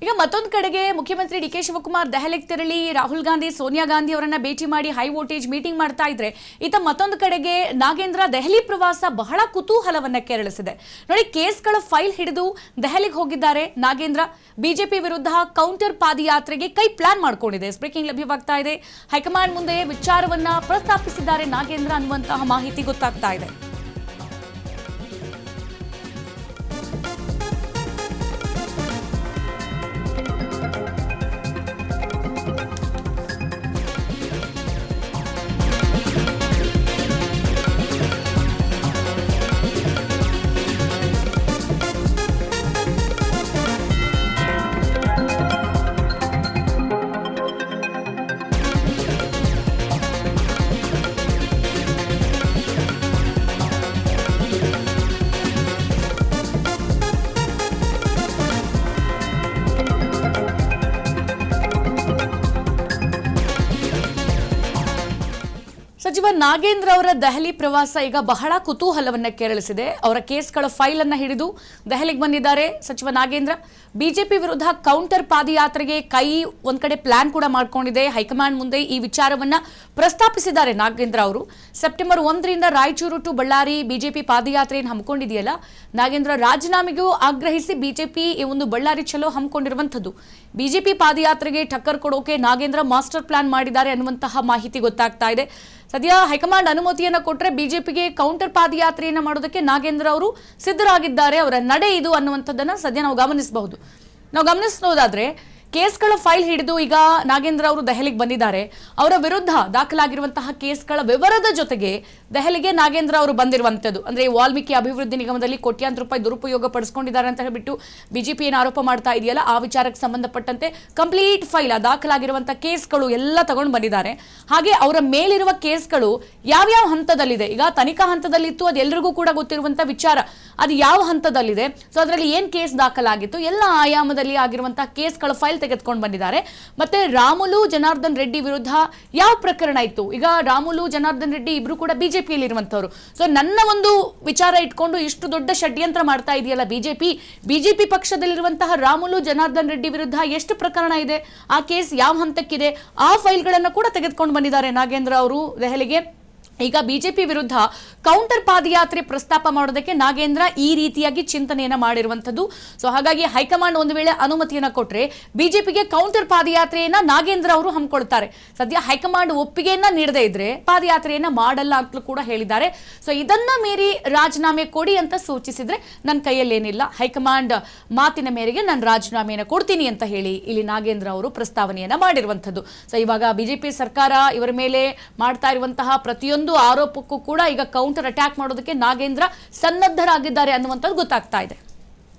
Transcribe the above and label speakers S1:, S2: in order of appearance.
S1: ಈಗ ಮತ್ತೊಂದು ಕಡೆಗೆ ಮುಖ್ಯಮಂತ್ರಿ ಡಿ ಕೆ ಶಿವಕುಮಾರ್ ದೆಹಲಿಗೆ ತೆರಳಿ ರಾಹುಲ್ ಗಾಂಧಿ ಸೋನಿಯಾ ಗಾಂಧಿ ಅವರನ್ನ ಭೇಟಿ ಮಾಡಿ ಹೈ ವೋಲ್ಟೇಜ್ ಮೀಟಿಂಗ್ ಮಾಡ್ತಾ ಇದ್ರೆ ಈತ ಮತ್ತೊಂದು ಕಡೆಗೆ ನಾಗೇಂದ್ರ ದೆಹಲಿ ಪ್ರವಾಸ ಬಹಳ ಕುತೂಹಲವನ್ನ ಕೆರಳಿಸಿದೆ ನೋಡಿ. ಕೇಸ್ಗಳ ಫೈಲ್ ಹಿಡಿದು ದೆಹಲಿಗೆ ಹೋಗಿದ್ದಾರೆ ನಾಗೇಂದ್ರ. ಬಿಜೆಪಿ ವಿರುದ್ಧ ಕೌಂಟರ್ ಪಾದಯಾತ್ರೆಗೆ ಕೈ ಪ್ಲಾನ್ ಮಾಡ್ಕೊಂಡಿದೆ. ಬ್ರೇಕಿಂಗ್ ಲಭ್ಯವಾಗ್ತಾ ಇದೆ. ಹೈಕಮಾಂಡ್ ಮುಂದೆ ವಿಚಾರವನ್ನ ಪ್ರಸ್ತಾಪಿಸಿದ್ದಾರೆ ನಾಗೇಂದ್ರ ಅನ್ನುವಂತಹ ಮಾಹಿತಿ ಗೊತ್ತಾಗ್ತಾ ಇದೆ. ಸಚಿವ ನಾಗೇಂದ್ರ ಅವರ ದೆಹಲಿ ಪ್ರವಾಸ ಈಗ ಬಹಳ ಕುತೂಹಲವನ್ನ ಕೆರಳಿಸಿದೆ. ಅವರ ಕೇಸ್ಗಳ ಫೈಲ್ ಅನ್ನ ಹಿಡಿದು ದೆಹಲಿಗೆ ಬಂದಿದ್ದಾರೆ ಸಚಿವ ನಾಗೇಂದ್ರ. ಬಿಜೆಪಿ ವಿರುದ್ಧ ಕೌಂಟರ್ ಪಾದಯಾತ್ರೆಗೆ ಕೈ ಒಂದ್ ಕಡೆ ಪ್ಲಾನ್ ಕೂಡ ಮಾಡ್ಕೊಂಡಿದೆ. ಹೈಕಮಾಂಡ್ ಮುಂದೆ ಈ ವಿಚಾರವನ್ನ ಪ್ರಸ್ತಾಪಿಸಿದ್ದಾರೆ ನಾಗೇಂದ್ರ ಅವರು. ಸೆಪ್ಟೆಂಬರ್ 1ರಿಂದ ರಾಯಚೂರು ಟು ಬಳ್ಳಾರಿ ಬಿಜೆಪಿ ಪಾದಯಾತ್ರೆಯನ್ನು ಹಮ್ಮಿಕೊಂಡಿದೆಯಲ್ಲ, ನಾಗೇಂದ್ರ ರಾಜೀನಾಮೆಗೂ ಆಗ್ರಹಿಸಿ ಬಿಜೆಪಿ ಈ ಒಂದು ಬಳ್ಳಾರಿ ಚಲೋ ಹಮ್ಮಿಕೊಂಡಿರುವಂತದ್ದು. ಬಿಜೆಪಿ ಪಾದಯಾತ್ರೆಗೆ ಟಕ್ಕರ್ ಕೊಡೋಕೆ ನಾಗೇಂದ್ರ ಮಾಸ್ಟರ್ ಪ್ಲಾನ್ ಮಾಡಿದ್ದಾರೆ ಅನ್ನುವಂತಹ ಮಾಹಿತಿ ಗೊತ್ತಾಗ್ತಾ ಇದೆ. ಸದ್ಯ ಹೈಕಮಾಂಡ್ ಅನುಮತಿಯನ್ನ ಕೊಟ್ಟರೆ ಬಿಜೆಪಿಗೆ ಕೌಂಟರ್ ಪಾದಯಾತ್ರೆಯನ್ನ ಮಾಡೋದಕ್ಕೆ ನಾಗೇಂದ್ರ ಅವರು ಸಿದ್ಧರಾಗಿದ್ದಾರೆ. ಅವರ ನಡೆ ಇದು ಅನ್ನುವಂಥದ್ದನ್ನ ಸದ್ಯ ನಾವು ಗಮನಿಸೋದಾದ್ರೆ ಕೇಸ್ಗಳ ಫೈಲ್ ಹಿಡಿದು ಈಗ ನಾಗೇಂದ್ರ ಅವರು ದೆಹಲಿಗೆ ಬಂದಿದ್ದಾರೆ. ಅವರ ವಿರುದ್ಧ ದಾಖಲಾಗಿರುವಂತಹ ಕೇಸ್ಗಳ ವಿವರದ ಜೊತೆಗೆ ದೆಹಲಿಗೆ ನಾಗೇಂದ್ರ ಅವರು ಬಂದಿರುವಂತದ್ದು. ಅಂದ್ರೆ ವಾಲ್ಮೀಕಿ ಅಭಿವೃದ್ಧಿ ನಿಗಮದಲ್ಲಿ ಕೋಟ್ಯಾಂತರ ರೂಪಾಯಿ ದುರುಪಯೋಗ ಪಡಿಸಿಕೊಂಡಿದ್ದಾರೆ ಅಂತ ಹೇಳ್ಬಿಟ್ಟು ಬಿಜೆಪಿ ಏನು ಆರೋಪ ಮಾಡ್ತಾ ಇದೆಯಲ್ಲ, ಆ ವಿಚಾರಕ್ಕೆ ಸಂಬಂಧಪಟ್ಟಂತೆ ಕಂಪ್ಲೀಟ್ ಫೈಲ್ ದಾಖಲಾಗಿರುವಂತಹ ಕೇಸ್ಗಳು ಎಲ್ಲ ತಗೊಂಡು ಬಂದಿದ್ದಾರೆ. ಹಾಗೆ ಅವರ ಮೇಲಿರುವ ಕೇಸ್ಗಳು ಯಾವ್ಯಾವ ಹಂತದಲ್ಲಿದೆ, ಈಗ ತನಿಖಾ ಹಂತದಲ್ಲಿತ್ತು, ಅದು ಎಲ್ಲರಿಗೂ ಕೂಡ ಗೊತ್ತಿರುವಂತಹ ವಿಚಾರ, ಅದು ಯಾವ ಹಂತದಲ್ಲಿದೆ, ಸೊ ಅದರಲ್ಲಿ ಏನ್ ಕೇಸ್ ದಾಖಲಾಗಿತ್ತು, ಎಲ್ಲ ಆಯಾಮದಲ್ಲಿ ಆಗಿರುವಂತಹ ಕೇಸ್ಗಳ ಫೈಲ್ ತೆಗೆದುಕೊಂಡು ಬಂದಿದ್ದಾರೆ. ಮತ್ತೆ ರಾಮುಲು ಜನಾರ್ದನ್ ರೆಡ್ಡಿ ವಿರುದ್ಧ ಯಾವ ಪ್ರಕರಣ ಇತ್ತು, ಈಗ ರಾಮುಲು ಜನಾರ್ದನ್ ರೆಡ್ಡಿ ಇಬ್ರು ಕೂಡ ಬಿಜೆಪಿಯಲ್ಲಿ ಇರುವಂತವರು. ಸೊ ನನ್ನ ಒಂದು ವಿಚಾರ ಇಟ್ಕೊಂಡು ಇಷ್ಟು ದೊಡ್ಡ ಷಡ್ಯಂತ್ರ ಮಾಡ್ತಾ ಇದೆಯಲ್ಲ ಬಿಜೆಪಿ ಪಕ್ಷದಲ್ಲಿರುವಂತಹ ರಾಮುಲು ಜನಾರ್ದನ್ ರೆಡ್ಡಿ ವಿರುದ್ಧ ಎಷ್ಟು ಪ್ರಕರಣ ಇದೆ, ಆ ಕೇಸ್ ಯಾವ ಹಂತಕ್ಕಿದೆ, ಆ ಫೈಲ್ಗಳನ್ನು ಕೂಡ ತೆಗೆದುಕೊಂಡು ಬಂದಿದ್ದಾರೆ ನಾಗೇಂದ್ರ ಅವರು ದೆಹಲಿಗೆ. ಈಗ ಬಿಜೆಪಿ ವಿರುದ್ಧ ಕೌಂಟರ್ ಪಾದಯಾತ್ರೆ ಪ್ರಸ್ತಾಪ ಮಾಡೋದಕ್ಕೆ ನಾಗೇಂದ್ರ ಈ ರೀತಿಯಾಗಿ ಚಿಂತನೆಯನ್ನ ಮಾಡಿರುವಂತದ್ದು. ಸೊ ಹಾಗಾಗಿ ಹೈಕಮಾಂಡ್ ಒಂದು ವೇಳೆ ಅನುಮತಿಯನ್ನ ಕೊಟ್ರೆ ಬಿಜೆಪಿಗೆ ಕೌಂಟರ್ ಪಾದಯಾತ್ರೆಯನ್ನ ನಾಗೇಂದ್ರ ಅವರು ಹಮ್ಮಿಕೊಳ್ತಾರೆ. ಸದ್ಯ ಹೈಕಮಾಂಡ್ ಒಪ್ಪಿಗೆಯನ್ನ ನೀಡದೇ ಇದ್ರೆ ಪಾದಯಾತ್ರೆಯನ್ನ ಮಾಡಲ್ಲ ಅಂತಲೂ ಕೂಡ ಹೇಳಿದ್ದಾರೆ. ಸೊ ಇದನ್ನ ಮೀರಿ ರಾಜೀನಾಮೆ ಕೊಡಿ ಅಂತ ಸೂಚಿಸಿದ್ರೆ ನನ್ನ ಕೈಯಲ್ಲೇನಿಲ್ಲ, ಹೈಕಮಾಂಡ್ ಮಾತಿನ ಮೇರೆಗೆ ನಾನು ರಾಜೀನಾಮೆಯನ್ನ ಕೊಡ್ತೀನಿ ಅಂತ ಹೇಳಿ ಇಲ್ಲಿ ನಾಗೇಂದ್ರ ಅವರು ಪ್ರಸ್ತಾವನೆಯನ್ನ ಮಾಡಿರುವಂತದ್ದು. ಸೊ ಇವಾಗ ಬಿಜೆಪಿ ಸರ್ಕಾರ ಇವರ ಮೇಲೆ ಮಾಡ್ತಾ ಇರುವಂತಹ ಪ್ರತಿಯೊಂದು ಆರೋಪಕ್ಕೂ ಕೂಡ ಈಗ ಕೌಂಟರ್ ಅಟ್ಯಾಕ್ ಮಾಡೋದಕ್ಕೆ ನಾಗೇಂದ್ರ ಸನ್ನದ್ಧರಾಗಿದ್ದಾರೆ ಅನ್ನುವಂಥದ್ದು ಗೊತ್ತಾಗ್ತಾ ಇದೆ.